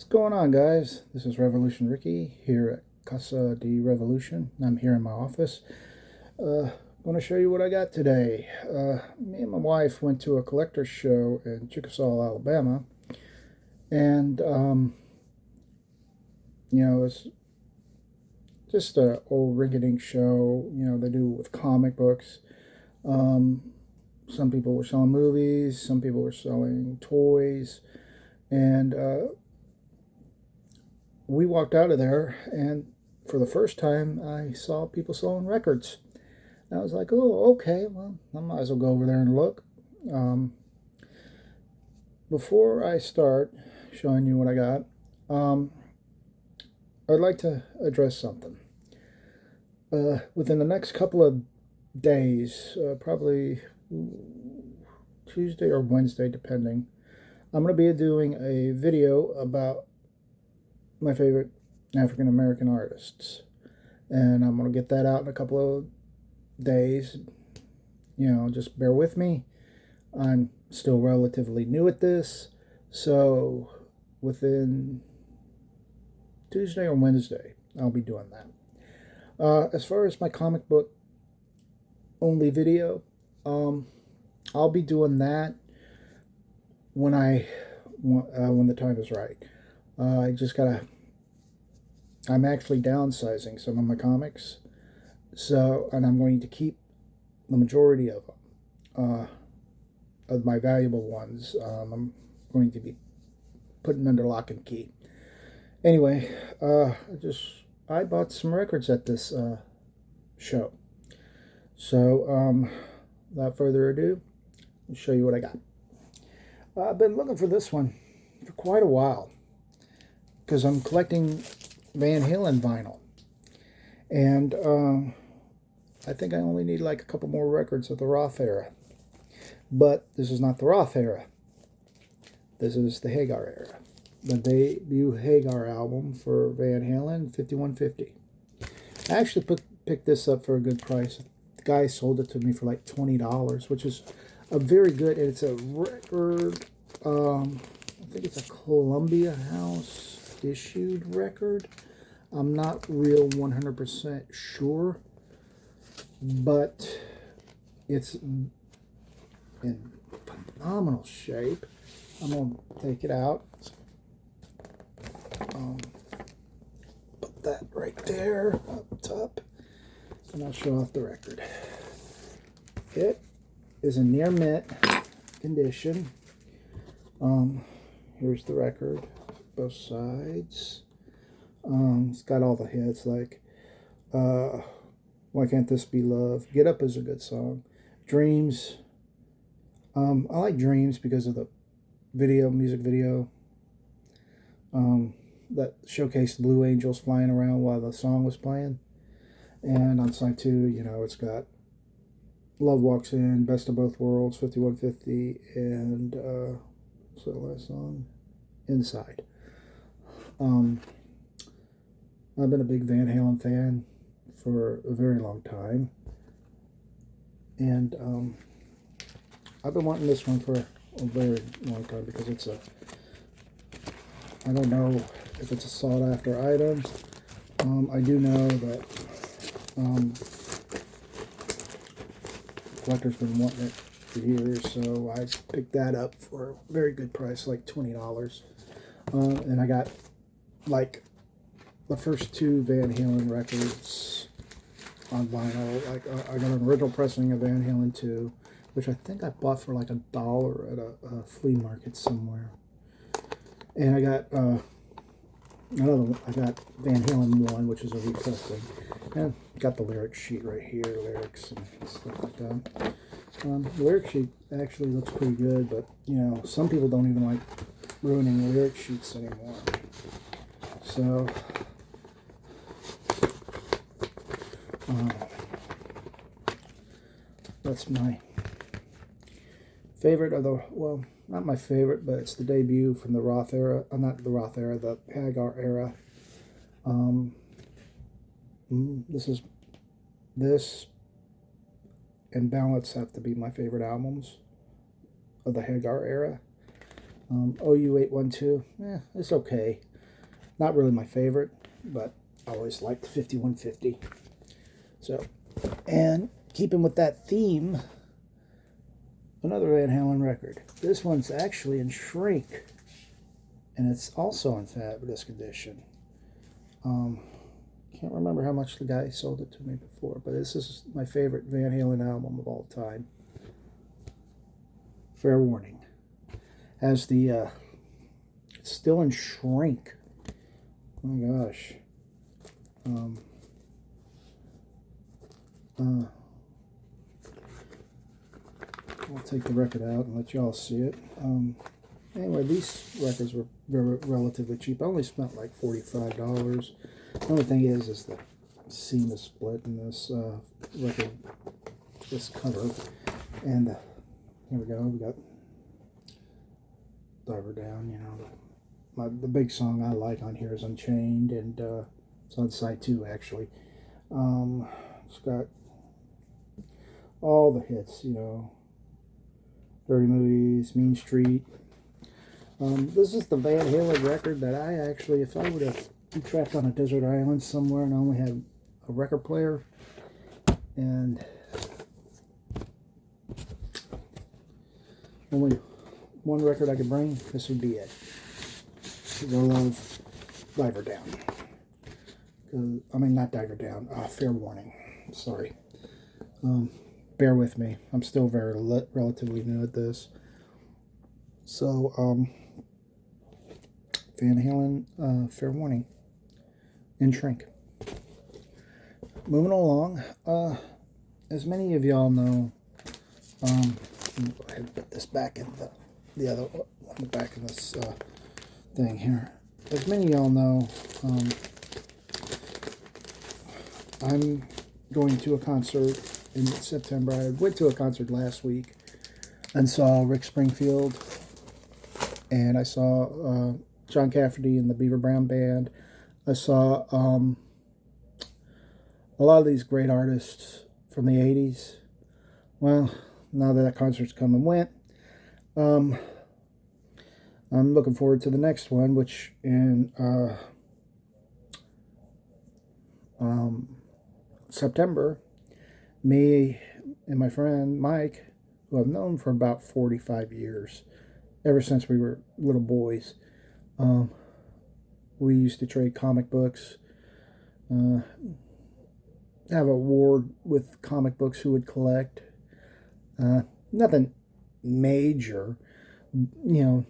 What's going on, guys? This is Revolution Ricky here at Casa de Revolution. I'm here in my office. Going to show you what I got today. Me and my wife went to a collector's show in Chickasaw, Alabama, and it's just a old rinky-dink show. They do with comic books. Some people were selling movies. Some people were selling toys, and we walked out of there, and for the first time, I saw people selling records. And I was like, oh, okay, well, I might as well go over there and look. Before I start showing you what I got, I'd like to address something. Within the next couple of days, probably Tuesday or Wednesday, depending, I'm going to be doing a video about my favorite African American artists, and I'm going to get that out in a couple of days. Just bear with me. I'm still relatively new at this, so within Tuesday or Wednesday I'll be doing that. As far as my comic book only video, I'll be doing that when the time is right. I'm actually downsizing some of my comics, and I'm going to keep the majority of them, of my valuable ones. I'm going to be putting under lock and key. Anyway, I bought some records at this show. So, without further ado, I'll show you what I got. I've been looking for this one for quite a while, because I'm collecting Van Halen vinyl, and I think I only need like a couple more records of the Roth era. But this is not the Roth era. This is the Hagar era. The debut Hagar album for Van Halen, 5150. I actually picked this up for a good price. The guy sold it to me for like $20, which is a very good, and it's a record, I think it's a Columbia House issued record. I'm not real 100% sure, but it's in phenomenal shape. I'm going to take it out. Put that right there up top, and I'll show off the record. It is in near mint condition. Here's the record, both sides. It's got all the hits like Why Can't This Be Love? Get Up is a good song. Dreams. I like Dreams because of the music video that showcased Blue Angels flying around while the song was playing. And on side 2, it's got Love Walks In, Best of Both Worlds, 5150, and what's the last song? Inside. I've been a big Van Halen fan for a very long time, and I've been wanting this one for a very long time because I don't know if it's a sought after item. I do know that collector's been wanting it for years, so I picked that up for a very good price, like $20. And I got like the first 2 Van Halen records on vinyl. Like I got an original pressing of Van Halen 2, which I think I bought for like $1 at a flea market somewhere. And I got another one. I got Van Halen 1, which is a repressing. And got the lyric sheet right here, lyrics and stuff like that. The lyric sheet actually looks pretty good, but some people don't even like ruining lyric sheets anymore. So that's my favorite of the, well, not my favorite, but it's the debut from the Roth era. Not the Roth era, the Hagar era. This and Balance have to be my favorite albums of the Hagar era. OU 812, it's okay. Not really my favorite, but I always liked the 5150. So, and keeping with that theme, another Van Halen record. This one's actually in shrink, and it's also in fabulous condition. Can't remember how much the guy sold it to me before, but this is my favorite Van Halen album of all time. Fair Warning. Has the, it's still in shrink. Oh my gosh. I'll take the record out and let y'all see it. Anyway, these records were relatively cheap. I only spent like $45. The only thing is the seam is split in this record, this cover. And here we go. We got Diver Down. You know, the big song I like on here is Unchained, and it's on side 2 actually. It's got all the hits. You know, Dirty Movies, Mean Street. This is the Van Halen record that I actually, if I would have been trapped on a desert island somewhere and I only had a record player and only one record I could bring, this would be it. I love Diver Down. I mean, not Diver Down, Fair Warning. Sorry. Bear with me. I'm still very relatively new at this. So, Van Halen, Fair Warning, in shrink. Moving along, as many of y'all know, let me go ahead and put this back in the other one back in this thing here. As many of y'all know, I'm going to a concert in September. I went to a concert last week and saw Rick Springfield, and I saw John Cafferty and the Beaver Brown Band. I saw a lot of these great artists from the 80s. Well, now that concert's come and went, I'm looking forward to the next one, which in September, me and my friend Mike, who I've known for about 45 years, ever since we were little boys, we used to trade comic books, have a war with comic books who would collect. Nothing major, you know,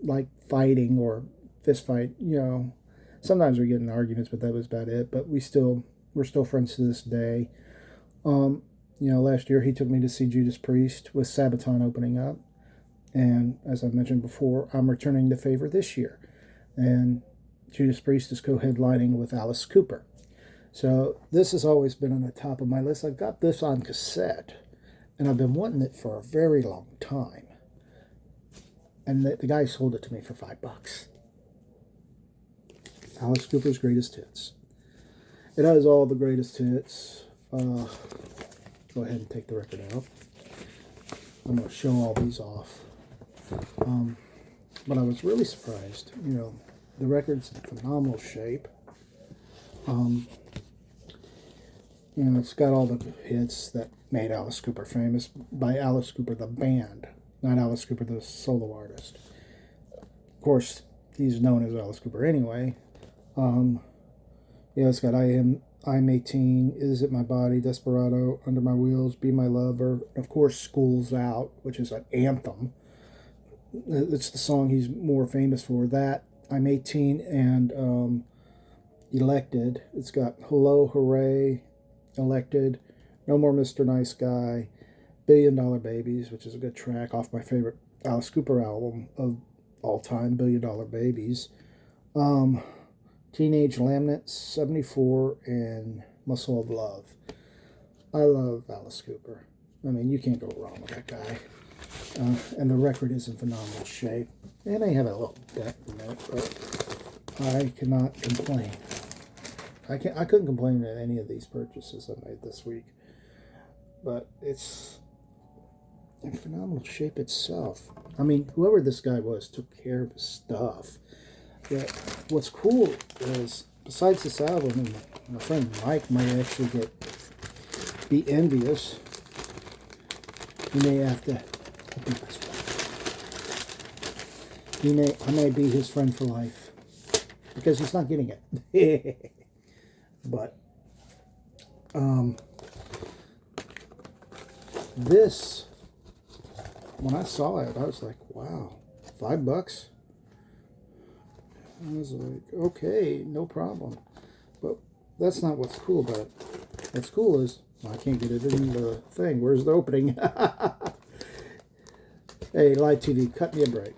like fighting or fist fight, you know. Sometimes we get in arguments, but that was about it. But we're still friends to this day. You know, last year he took me to see Judas Priest with Sabaton opening up. And as I mentioned before, I'm returning the favor this year. And Judas Priest is co-headlining with Alice Cooper. So this has always been on the top of my list. I've got this on cassette, and I've been wanting it for a very long time. And the guy sold it to me for $5. Alice Cooper's Greatest Hits. It has all the greatest hits. Go ahead and take the record out. I'm going to show all these off. But I was really surprised. You know, the record's in phenomenal shape. You know, it's got all the hits that made Alice Cooper famous by Alice Cooper the band, not Alice Cooper the solo artist. Of course, he's known as Alice Cooper anyway. Yeah, it's got I'm 18, Is It My Body, Desperado, Under My Wheels, Be My Lover, of course, School's Out, which is an anthem. It's the song he's more famous for. That, I'm 18, and Elected. It's got Hello, Hooray, Elected, No More Mr. Nice Guy, $1 Billion Babies, which is a good track off my favorite Alice Cooper album of all time, $1 Billion Babies. Teenage Laminate, 74, and Muscle of Love. I love Alice Cooper. I mean, you can't go wrong with that guy. And the record is in phenomenal shape. It may have a little dent in it, but I cannot complain. I couldn't complain at any of these purchases I made this week. But it's in phenomenal shape itself. I mean, whoever this guy was took care of his stuff. Yeah, what's cool is, besides this album, and my friend Mike might actually be envious. He may have to open this one. I may be his friend for life because he's not getting it. But this, when I saw it, I was like, wow, $5. I was like, okay, no problem. But that's not what's cool about it. What's cool is, I can't get it in the thing. Where's the opening? Hey, Live TV, cut me a break.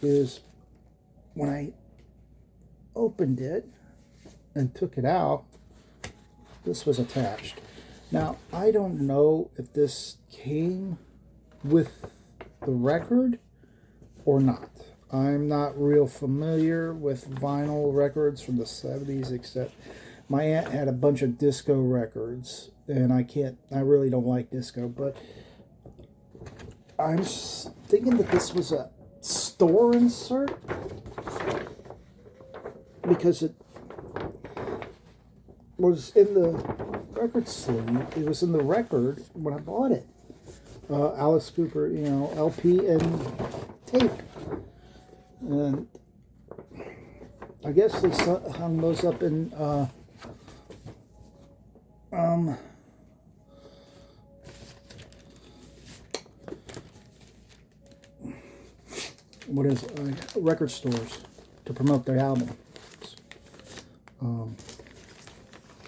Is when I opened it and took it out, this was attached. Now, I don't know if this came with the record or not. I'm not real familiar with vinyl records from the 70s, except my aunt had a bunch of disco records, and I really don't like disco, but I'm thinking that this was a store insert because it was in the record sleeve. It was in the record when I bought it. Alice Cooper, LP and tape. And I guess they hung those up in record stores to promote their albums.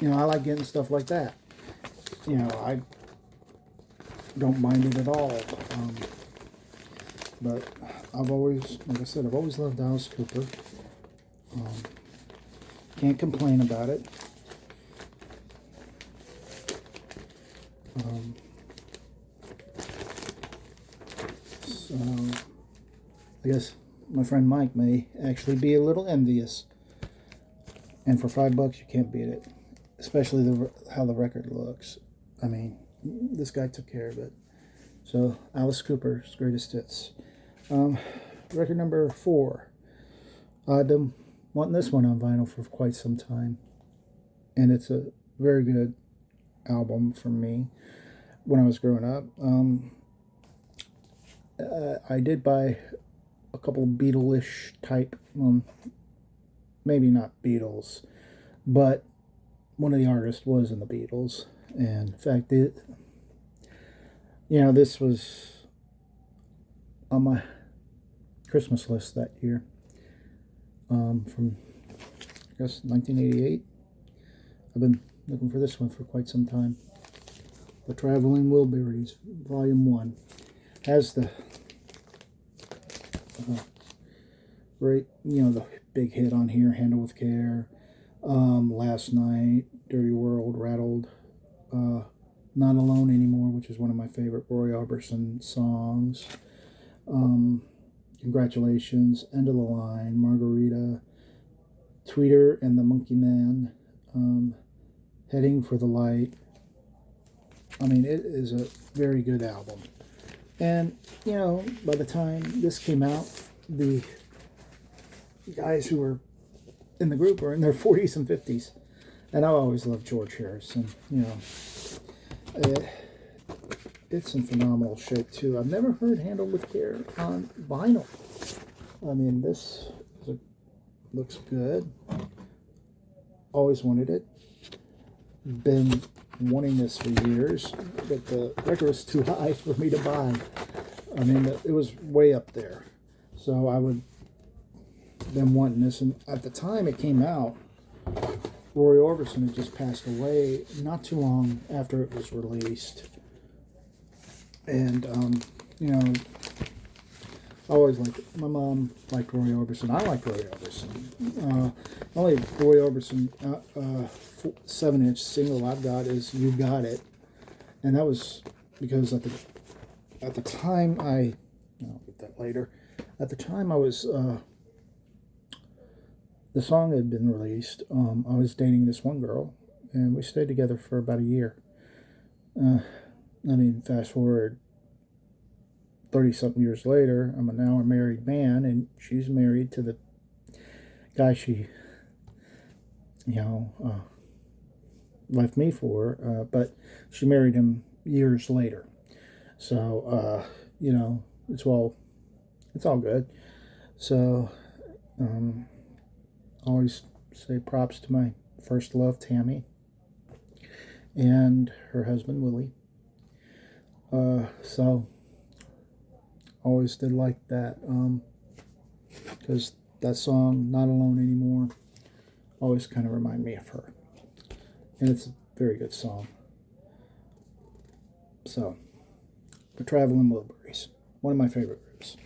I like getting stuff like that. I don't mind it at all. But I've always, like I said, I've always loved Alice Cooper. Can't complain about it. So I guess my friend Mike may actually be a little envious. And for $5, you can't beat it. Especially how the record looks. I mean, this guy took care of it. So, Alice Cooper's Greatest Hits. Record number 4. I've been wanting this one on vinyl for quite some time. And it's a very good album for me when I was growing up. I did buy a couple of Beatle-ish type, maybe not Beatles, but one of the artists was in the Beatles. And in fact, this was on my Christmas list that year, from, I guess, 1988. I've been looking for this one for quite some time. The Traveling Wilburys, Volume 1. Has the great, the big hit on here, Handle with Care, Last Night, Dirty World, Rattled, Not Alone Anymore, which is one of my favorite Roy Orbison songs, Congratulations, End of the Line, Margarita, Tweeter and the Monkey Man, Heading for the Light. I mean, it is a very good album. And, by the time this came out, the guys who were in the group were in their 40s and 50s. And I always loved George Harrison, It's in phenomenal shape, too. I've never heard Handle with Care on vinyl. I mean, this looks good. Always wanted it. Been wanting this for years, but the record was too high for me to buy. I mean, it was way up there. So I would been wanting this, and at the time it came out, Roy Orbison had just passed away not too long after it was released. And I always liked it. My mom liked Roy Orbison. I like Roy Orbison. Only Roy Orbison 7-inch single I've got is "You Got It," and that was because at the time I'll get that later. At the time I was the song had been released. I was dating this one girl, and we stayed together for about a year. Fast forward 30-something years later, I'm now a married man, and she's married to the guy she, you know, left me for, but she married him years later. So, you know, it's all good. So, always say props to my first love, Tammy, and her husband, Willie. So, always did like that, because that song, Not Alone Anymore, always kind of remind me of her. And it's a very good song. So, the Traveling Wilburys, one of my favorite groups.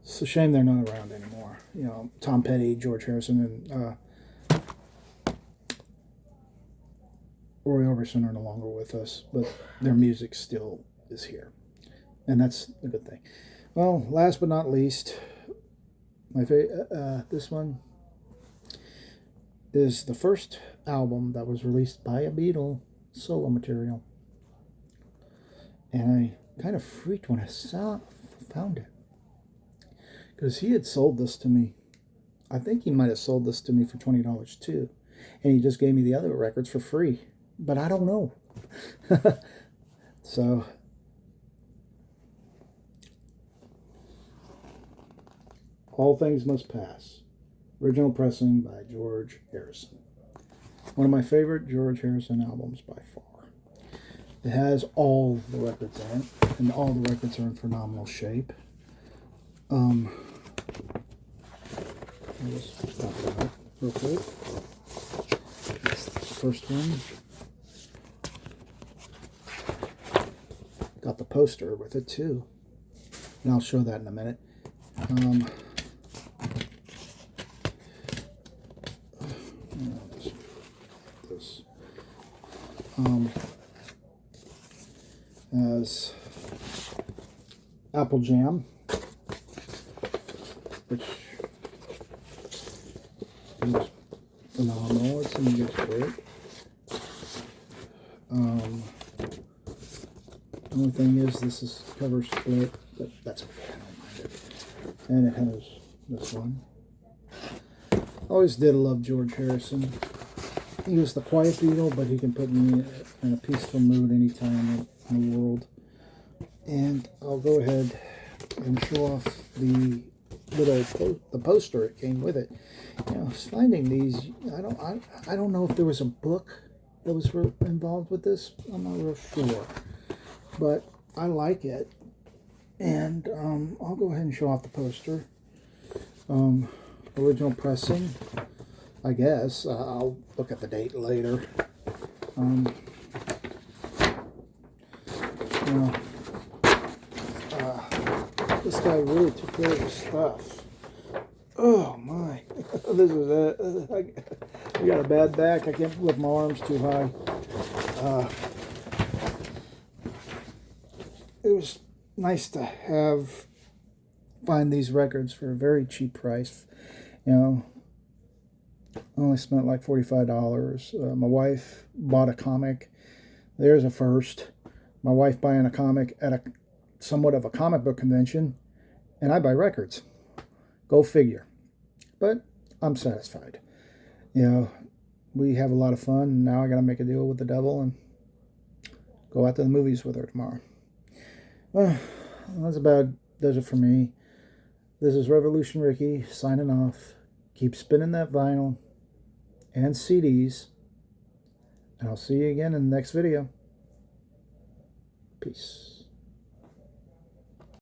It's a shame they're not around anymore. You know, Tom Petty, George Harrison, and Roy Orbison are no longer with us, but their music still is here. And that's a good thing. Well, last but not least, this one is the first album that was released by a Beatle, solo material. And I kind of freaked when I found it, because he had sold this to me. I think he might have sold this to me for $20 too. And he just gave me the other records for free. But I don't know. So, All Things Must Pass. Original pressing by George Harrison. One of my favorite George Harrison albums by far. It has all the records in it, and all the records are in phenomenal shape. I'll just stop that real quick. That's the first one. Got the poster with it too, and I'll show that in a minute. As Apple Jam, which is phenomenal. It's in good shape. The only thing is, this is cover split, but that's okay. I don't mind it. And it has this one. Always did love George Harrison. He was the quiet Beatle, but he can put me in a peaceful mood anytime in the world. And I'll go ahead and show off the little the poster it came with it. You know, finding these, I don't know if there was a book that was involved with this. I'm not real sure, but I like it, and I'll go ahead and show off the poster. Original pressing, I guess. I'll look at the date later. You know, this guy really took care of his stuff. Oh my! This is it. I got a bad back. I can't lift my arms too high. It was nice to find these records for a very cheap price. You know, I only spent like $45. My wife bought a comic. There's a first. My wife buying a comic at somewhat of a comic book convention, and I buy records. Go figure. But I'm satisfied. You know, we have a lot of fun, and now I got to make a deal with the devil and go out to the movies with her tomorrow. Well, that's about does it for me. This is Revolution Ricky signing off. Keep spinning that vinyl and CDs, and I'll see you again in the next video. Peace.